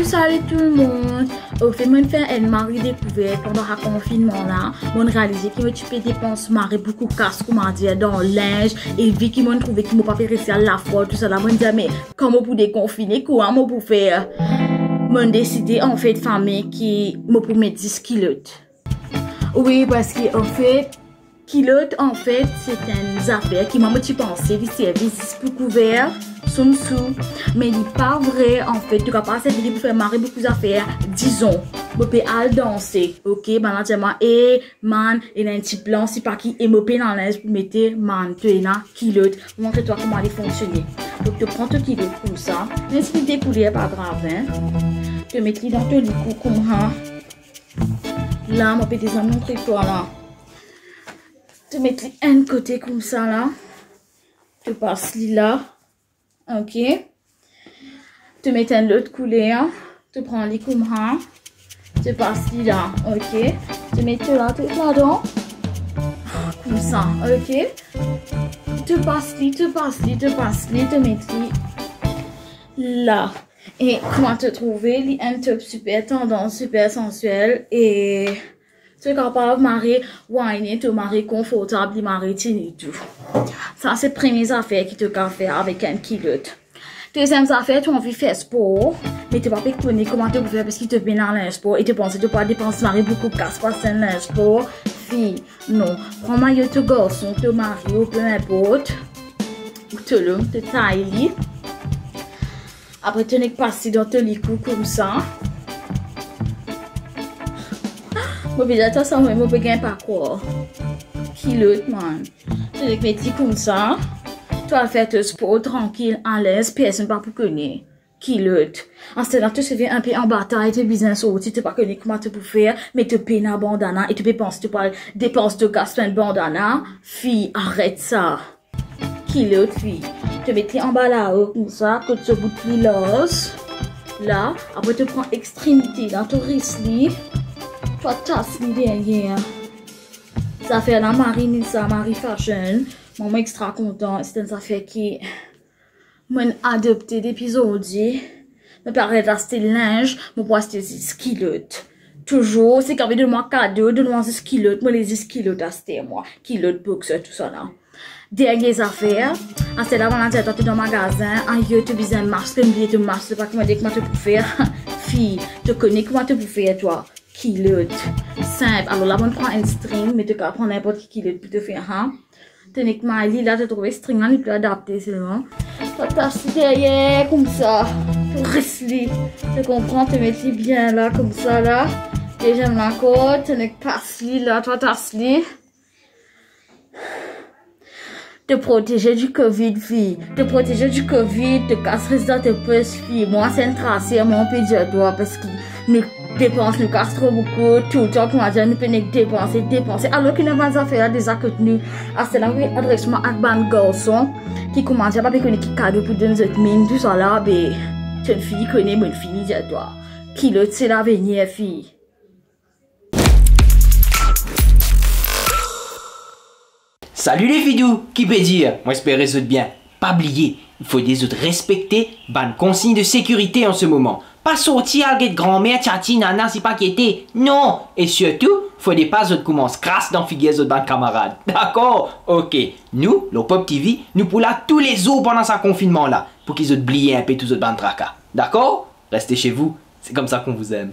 Salut tout le monde. Au fait, moi faire une mari découverte pendant le confinement là. Moi réalisé que tu peux dépenser marrer beaucoup casse comment dire dans le linge et vu qu'ils m'ont trouvé qu'ils m'ont pas fait rester à la fois tout ça là. Moi dire mais comment pour déconfiner quoi moi pour faire moi décidé en fait famille qui moi pour mettre 10 kilos. Oui parce que en fait kilos en fait c'est une affaire qui m'a motivé penser des services pour couvert sous mais il n'est pas vrai en fait tu vas pas cette pour faire marrer beaucoup d'affaires disons vous pouvez aller danser ok ben là et man il a un petit plan c'est pas qui est mopé dans l'aise pour mettre man tu es là kilos montre-toi comment elle fonctionner donc tu prends ton kilo comme ça laisse-le découler pas grave hein tu mets dans ton lit comme ça là moi peux déjà montrer toi là tu mets un côté comme ça là tu passes là ok tu mets un l'autre couleur tu prends les comme ça tu passes là ok tu mets tout là-dedans comme ça ok tu passes tu mets là et comment te trouver un top super tendance super sensuel et tu es capable de marier wine te marier confortable marier et tout ça c'est la première affaire qui te peut faire avec un kilote. Deuxième affaire, tu as envie de faire sport, mais tu ne vas pas connaître comment tu peux faire parce qu'il te met dans le sport et tu penses que tu ne peux pas dépenser beaucoup de casse pas dans le sport. Fille, non. Prends maillot de garçon, te marie ou peu importe. Ou te l'homme, te taille. Après, tu n'es pas passé dans ton lit comme ça. Moi, déjà, ça, moi, je ne peux pas quoi. Kilote, man. Tu n'es petit comme ça. Tu vas faire ton sport tranquille, à l'aise, personne ne va pas connaître. Kilote. En ce temps, tu te fais un peu en bataille, tu es bien sorti, tu ne peux pas connaître comment tu peux faire, mais tu payes un bandana et tu peux penser, tu peux dépenser de casse un bandana. Fille, arrête ça. Kilote, fille. Tu mets en bas là-haut, comme ça, que tu bout de l'os. Là, après tu prends extrémité dans ton wristli. Tu vas tasser derrière. Ça fait la marine, ça, Marie Fashion. Moi, extra content. C'est une affaire qui m'a adopté d'épisode. Me paraît d'acheter le linge, me pour acheter 10 kilos. Toujours, c'est quand même de moi cadeau, de moi 10 kilos. Moi, les 10 kilos d'acheter, moi. Kilos de boxe, tout ça là. Dernières affaires. C'est là, on a dit, dans le magasin. En yo, tu besoin de masque, un billet de masque, pas comment dire comment tu peux faire. Fille, tu connais comment tu peux faire, toi. Kilos. Simple. Alors là, on prend un string, mais tu peux prendre n'importe quel kilo pour te faire, hein. Techniquement, là, tu trouves string, là, il peut adapter seulement. Tu t'attaches derrière, comme ça. Tu restes là. Tu comprends, tu mets bien là, comme ça, là. Et j'aime la côte, tu n'es pas là, tu t'attaches là. Te protéger du Covid, fille. Te protéger du Covid, te casser dans tes poches, fille. Moi, c'est un tracé, mon pédiatre, toi, parce que nous dépensons, nous casse trop beaucoup, tout le temps, comment dire, nous pouvons dépenser. Alors qu'il n'y a pas d'affaires déjà que nous, c'est là, oui, adresse-moi à ban garçon, qui commence à pas connaître qui cadeau pour donner notre mine, tout ça là, ben, tu une fille connaît, bonne fille, dis-toi. Qui l'autre, c'est l'avenir, fille. Salut les vidéos, qui peut dire? Moi j'espère les autres bien. Pas oublier, il faut des autres respecter bonne consigne de sécurité en ce moment. Pas sortir avec grand-mère, tchati, nana, c'est pas quitter. Non! Et surtout, faut des pas autres commencent crasse dans figuer autres bonnes camarades. D'accord? Ok. Nous, le Pop TV, nous pour là tous les jours pendant ce confinement là. Pour qu'ils oublient un peu tous autres bonnes tracas. D'accord? Restez chez vous, c'est comme ça qu'on vous aime.